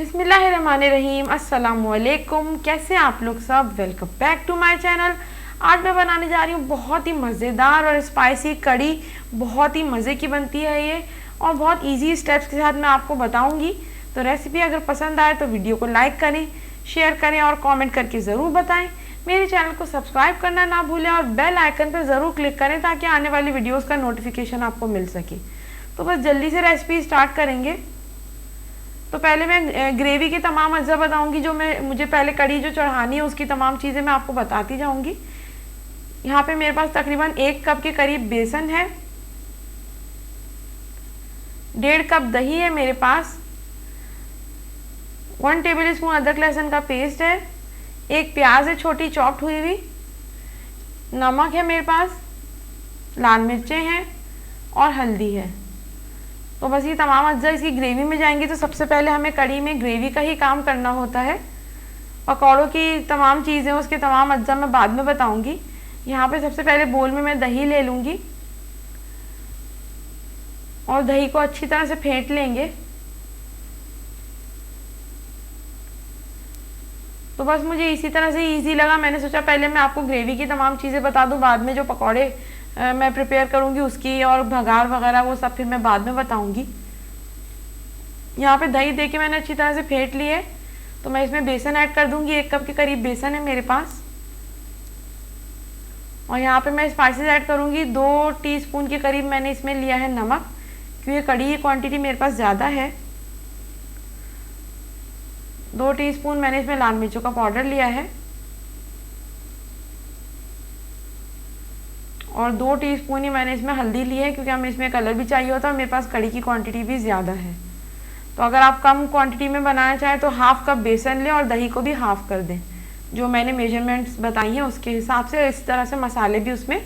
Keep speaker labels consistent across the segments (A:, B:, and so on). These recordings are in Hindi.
A: बिस्मिल्लाहिर्रहमानिर्रहीम, अस्सलामुअलैकुम। कैसे आप लोग सब? Welcome back to my channel. आज मैं बनाने जा रही हूँ बहुत ही मज़ेदार और स्पाइसी कड़ी। बहुत ही मज़े की बनती है ये और बहुत इजी स्टेप्स के साथ मैं आपको बताऊँगी। तो रेसिपी अगर पसंद आए तो वीडियो को लाइक करें, शेयर करें और कॉमेंट करके ज़रूर बताएँ। मेरे चैनल को सब्सक्राइब करना ना भूलें और बेल आइकन पर ज़रूर क्लिक करें ताकि आने वाली वीडियोज़ का नोटिफिकेशन आपको मिल सके। तो बस जल्दी से रेसिपी स्टार्ट करेंगे। तो पहले मैं ग्रेवी के तमाम अज्जा बताऊंगी। मुझे पहले कड़ी जो चढ़ानी है उसकी तमाम चीज़ें मैं आपको बताती जाऊंगी। यहाँ पे मेरे पास तकरीबन 1 कप के करीब बेसन है, 1.5 कप दही है मेरे पास, 1 टेबल स्पून अदरक लहसुन का पेस्ट है, 1 प्याज है छोटी चॉप्ड हुई हुई, नमक है मेरे पास, लाल मिर्चें हैं और हल्दी है। तो बस ये तमाम अज्जा इसकी ग्रेवी में जाएंगे। तो सबसे पहले हमें कड़ी में ग्रेवी का ही काम करना होता है। पकौड़ों की तमाम चीज़ें, उसके तमाम अज्जा मैं बाद में बताऊंगी। यहाँ पे सबसे पहले बोल में मैं दही ले लूँगी और दही को अच्छी तरह से फेंट लेंगे। तो बस मुझे इसी तरह से इजी लगा, मैंने सोचा पहले मैं आपको ग्रेवी की तमाम चीज़ें बता दूँ, बाद में जो पकौड़े मैं प्रिपेयर करूँगी उसकी और भगार वगैरह वो सब फिर मैं बाद में बताऊँगी। यहाँ पे दही देके मैंने अच्छी तरह से फेंट ली है। तो मैं इसमें बेसन ऐड कर दूँगी। 1 कप के करीब बेसन है मेरे पास। और यहाँ पे मैं स्पाइसेस ऐड करूँगी। 2 टीस्पून के करीब मैंने इसमें लिया है नमक, क्योंकि कड़ी की क्वांटिटी मेरे पास ज़्यादा है। 2 टीस्पून मैंने इसमें लाल मिर्चों का पाउडर लिया है और 2 टीस्पून ही मैंने इसमें हल्दी ली है, क्योंकि हमें इसमें कलर भी चाहिए होता है और मेरे पास कड़ी की क्वांटिटी भी ज़्यादा है। तो अगर आप कम क्वांटिटी में बनाना चाहें तो 1/2 कप बेसन लें और दही को भी हाफ़ कर दें। जो मैंने मेजरमेंट्स बताई हैं उसके हिसाब से, इस तरह से मसाले भी उसमें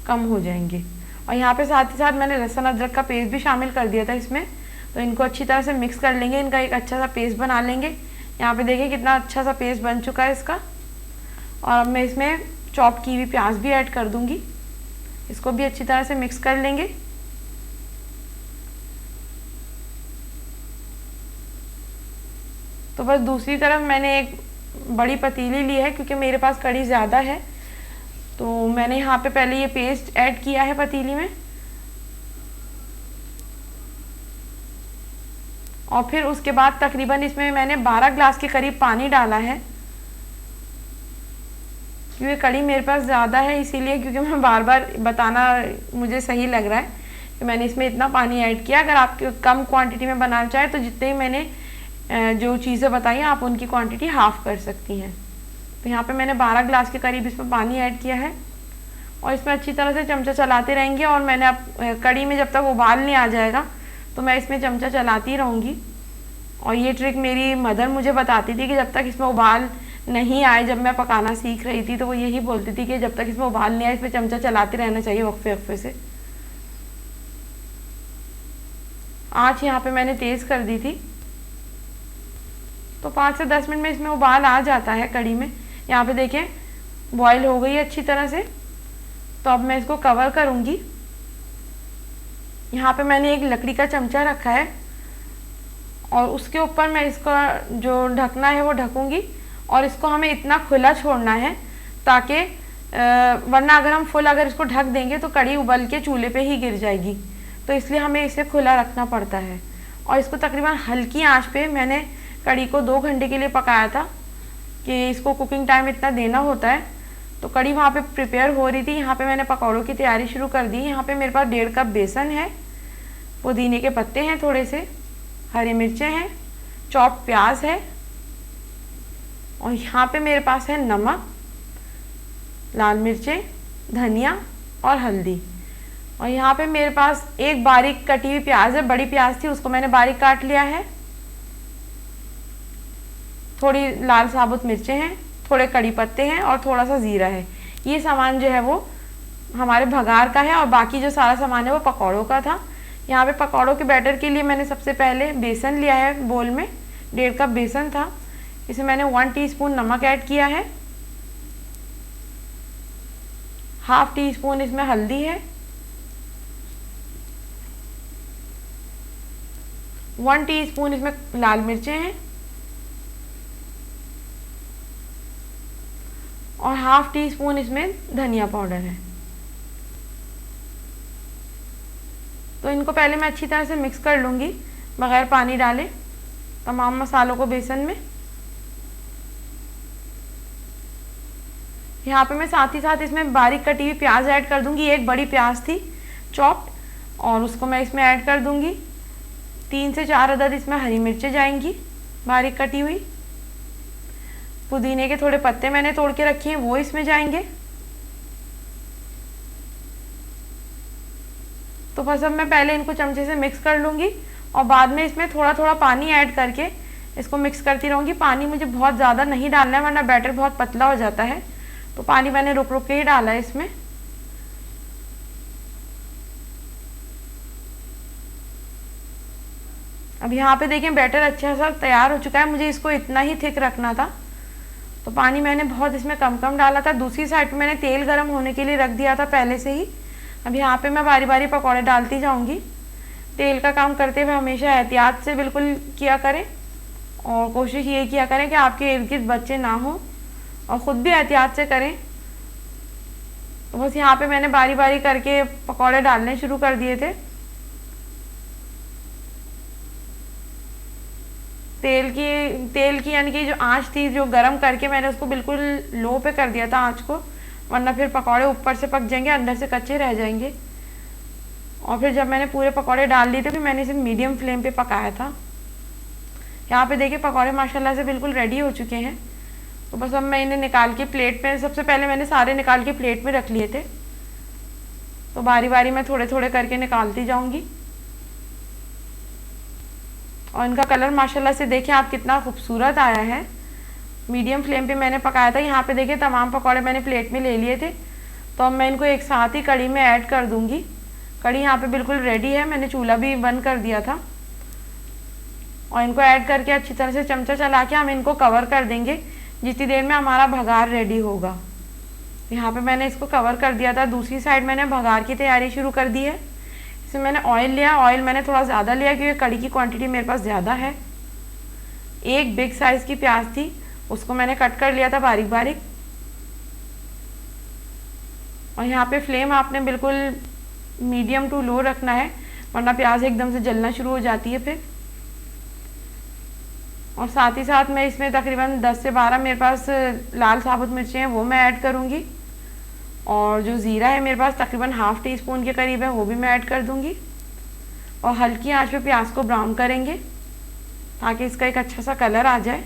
A: कम हो जाएंगे। और यहाँ पे साथ ही साथ मैंने लहसुन अदरक का पेस्ट भी शामिल कर दिया था इसमें। तो इनको अच्छी तरह से मिक्स कर लेंगे, इनका एक अच्छा सा पेस्ट बना लेंगे। यहाँ पे देखिए कितना अच्छा सा पेस्ट बन चुका है इसका। और अब मैं इसमें चॉप की हुई प्याज भी ऐड कर दूँगी। इसको भी अच्छी तरह से मिक्स कर लेंगे। तो बस दूसरी तरफ मैंने एक बड़ी पतीली ली है, क्योंकि मेरे पास कड़ी ज़्यादा है। तो मैंने यहाँ पे पहले ये पेस्ट ऐड किया है पतीली में और फिर उसके बाद तकरीबन इसमें मैंने 12 ग्लास के करीब पानी डाला है। क्योंकि कड़ी मेरे पास ज़्यादा है इसीलिए, क्योंकि मैं बार बार बताना मुझे सही लग रहा है कि मैंने इसमें इतना पानी ऐड किया। अगर आप कम क्वांटिटी में बनाना चाहें तो जितने ही मैंने जो चीज़ें बताई आप उनकी क्वांटिटी हाफ़ कर सकती हैं। तो यहाँ पे मैंने 12 ग्लास के करीब इसमें पानी ऐड किया है और इसमें अच्छी तरह से चमचा चलाते रहेंगे। और मैंने अब कड़ी में जब तक उबाल नहीं आ जाएगा तो मैं इसमें चमचा चलाती रहूँगी। और ये ट्रिक मेरी मदर मुझे बताती थी कि जब तक इसमें उबाल नहीं आए, जब मैं पकाना सीख रही थी तो वो यही बोलती थी कि जब तक इसमें उबाल नहीं आए इसमें चमचा चलाते रहना चाहिए वक्फे वक्फे से। आँच यहाँ पे मैंने तेज़ कर दी थी। तो 5 से 10 मिनट में इसमें उबाल आ जाता है कड़ी में। यहाँ पे देखें बॉईल हो गई है अच्छी तरह से। तो अब मैं इसको कवर करूँगी। यहाँ पे मैंने एक लकड़ी का चमचा रखा है और उसके ऊपर मैं इसका जो ढकना है वो ढकूँगी। और इसको हमें इतना खुला छोड़ना है ताकि वरना अगर इसको ढक देंगे तो कड़ी उबल के चूल्हे पे ही गिर जाएगी। तो इसलिए हमें इसे खुला रखना पड़ता है। और इसको तकरीबन हल्की आंच पे मैंने कड़ी को 2 घंटे के लिए पकाया था, कि इसको कुकिंग टाइम इतना देना होता है। तो कड़ी वहाँ पे प्रिपेयर हो रही थी। यहाँ पे मैंने पकौड़ों की तैयारी शुरू कर दी। यहाँ पे मेरे पास 1.5 कप बेसन है, पुदीने के पत्ते हैं थोड़े से, हरी मिर्चें हैं, चॉप प्याज है और यहाँ पे मेरे पास है नमक, लाल मिर्चें, धनिया और हल्दी। और यहाँ पे मेरे पास एक बारीक कटी हुई प्याज है, बड़ी प्याज थी उसको मैंने बारीक काट लिया है। थोड़ी लाल साबुत मिर्चें हैं, थोड़े कड़ी पत्ते हैं और थोड़ा सा ज़ीरा है। ये सामान जो है वो हमारे भगार का है और बाकी जो सारा सामान है वो पकौड़ों का था। यहाँ पे पकौड़ों के बैटर के लिए मैंने सबसे पहले बेसन लिया है बोल में, 1.5 कप बेसन था। इसमें मैंने 1 टीस्पून नमक ऐड किया है, 1/2 टीस्पून इसमें हल्दी है, 1 टीस्पून इसमें लाल मिर्चें हैं और हाफ टी स्पून इसमें धनिया पाउडर है। तो इनको पहले मैं अच्छी तरह से मिक्स कर लूँगी बगैर पानी डाले तमाम मसालों को बेसन में। यहाँ पे मैं साथ ही साथ इसमें बारीक कटी हुई प्याज ऐड कर दूंगी। एक बड़ी प्याज थी चॉप्ड, और उसको मैं इसमें ऐड कर दूंगी। 3 से 4 अदद इसमें हरी मिर्चें जाएंगी बारीक कटी हुई। पुदीने के थोड़े पत्ते मैंने तोड़ के रखे हैं, वो इसमें जाएंगे। तो बस अब मैं पहले इनको चमचे से मिक्स कर लूँगी और बाद में इसमें थोड़ा थोड़ा पानी ऐड करके इसको मिक्स करती रहूँगी। पानी मुझे बहुत ज़्यादा नहीं डालना है वरना बैटर बहुत पतला हो जाता है, तो पानी मैंने रुक रुक के ही डाला है इसमें। अब यहाँ पे देखें बैटर अच्छा सा तैयार हो चुका है। मुझे इसको इतना ही थिक रखना था, तो पानी मैंने बहुत इसमें कम कम डाला था। दूसरी साइड पे मैंने तेल गरम होने के लिए रख दिया था पहले से ही। अब यहाँ पे मैं बारी बारी पकौड़े डालती जाऊँगी। तेल का काम करते हुए हमेशा एहतियात से बिल्कुल किया करें और कोशिश ये किया करें कि आपके इर्द गिर्द बच्चे ना हो और ख़ुद भी एहतियात से करें। तो बस यहाँ पे मैंने बारी बारी करके पकौड़े डालने शुरू कर दिए थे। तेल की यानी कि जो आंच थी जो गरम करके मैंने उसको बिल्कुल लो पे कर दिया था आंच को, वरना फिर पकौड़े ऊपर से पक जाएंगे, अंदर से कच्चे रह जाएंगे। और फिर जब मैंने पूरे पकौड़े डाल दिए थे फिर मैंने इसे मीडियम फ्लेम पे पकाया था। यहाँ पे देखिए पकौड़े माशाल्लाह से बिल्कुल रेडी हो चुके हैं। तो बस अब मैं इन्हें निकाल के प्लेट में, सबसे पहले मैंने सारे निकाल के प्लेट में रख लिए थे। तो बारी बारी मैं थोड़े थोड़े करके निकालती जाऊँगी। और इनका कलर माशाल्लाह से देखिए आप कितना खूबसूरत आया है। मीडियम फ्लेम पे मैंने पकाया था। यहाँ पे देखिए तमाम पकौड़े मैंने प्लेट में ले लिए थे। तो अब मैं इनको एक साथ ही कढ़ी में ऐड कर दूँगी। कढ़ी यहाँ पे बिल्कुल रेडी है, मैंने चूल्हा भी बंद कर दिया था। और इनको ऐड करके अच्छी तरह से चमचा चला के हम इनको कवर कर देंगे जितनी देर में हमारा भगार रेडी होगा। यहाँ पे मैंने इसको कवर कर दिया था। दूसरी साइड मैंने भगार की तैयारी शुरू कर दी है। इसमें मैंने ऑयल लिया, ऑयल मैंने थोड़ा ज़्यादा लिया क्योंकि कढ़ी की क्वांटिटी मेरे पास ज़्यादा है। एक बिग साइज़ की प्याज थी, उसको मैंने कट कर लिया था बारीक बारीक। और यहाँ पे फ्लेम आपने बिल्कुल मीडियम टू लो रखना है वरना प्याज एकदम से जलना शुरू हो जाती है फिर। और साथ ही साथ मैं इसमें तकरीबन 10 से 12 मेरे पास लाल साबुत मिर्चें हैं, वो मैं ऐड करूँगी। और जो ज़ीरा है मेरे पास तकरीबन हाफ टी स्पून के करीब है, वो भी मैं ऐड कर दूँगी। और हल्की आंच पे प्याज को ब्राउन करेंगे ताकि इसका एक अच्छा सा कलर आ जाए।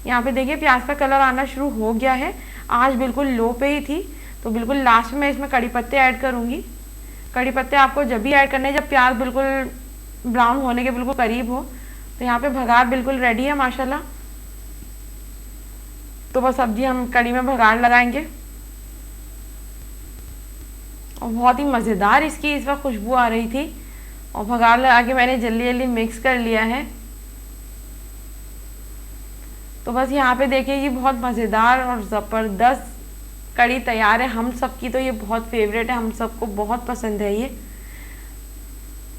A: यहाँ पे देखिए प्याज का कलर आना शुरू हो गया है। आंच बिल्कुल लो पे ही थी। तो बिल्कुल लास्ट में इसमें कड़ी पत्ते ऐड करूँगी। कड़ी पत्ते आपको जब भी ऐड करने जब प्याज बिल्कुल ब्राउन होने के बिल्कुल करीब हो। तो यहाँ पे भगार बिल्कुल रेडी है माशाल्लाह। तो बस सब्जी हम कड़ी में भगार लगाएंगे और बहुत ही मज़ेदार इसकी इस वक्त खुशबू आ रही थी। और भगार लगा के मैंने जल्दी जल्दी मिक्स कर लिया है। तो बस यहाँ पे देखिए ये बहुत मज़ेदार और ज़बरदस्त कड़ी तैयार है। हम सब की तो ये बहुत फेवरेट है, हम सबको बहुत पसंद है ये।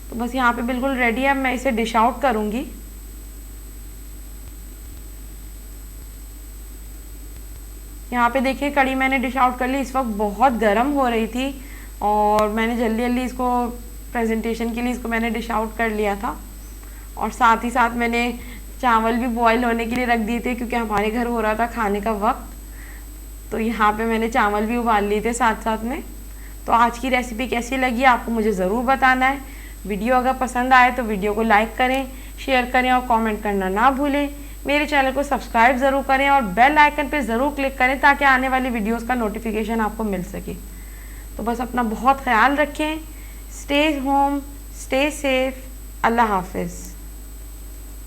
A: तो बस यहाँ पे बिल्कुल रेडी है। मैं इसे डिश आउट करूँगी। यहाँ पे देखिए कड़ी मैंने डिश आउट कर ली। इस वक्त बहुत गर्म हो रही थी और मैंने जल्दी जल्दी इसको प्रेजेंटेशन के लिए इसको मैंने डिश आउट कर लिया था। और साथ ही साथ मैंने चावल भी बॉईल होने के लिए रख दिए थे क्योंकि हमारे घर हो रहा था खाने का वक्त। तो यहाँ पे मैंने चावल भी उबाल लिए थे साथ साथ में। तो आज की रेसिपी कैसी लगी आपको मुझे ज़रूर बताना है। वीडियो अगर पसंद आए तो वीडियो को लाइक करें, शेयर करें और कमेंट करना ना भूलें। मेरे चैनल को सब्सक्राइब ज़रूर करें और बेल आइकन पे ज़रूर क्लिक करें ताकि आने वाली वीडियोस का नोटिफिकेशन आपको मिल सके। तो बस अपना बहुत ख्याल रखें। Stay home, stay safe. अल्लाह हाफिज़।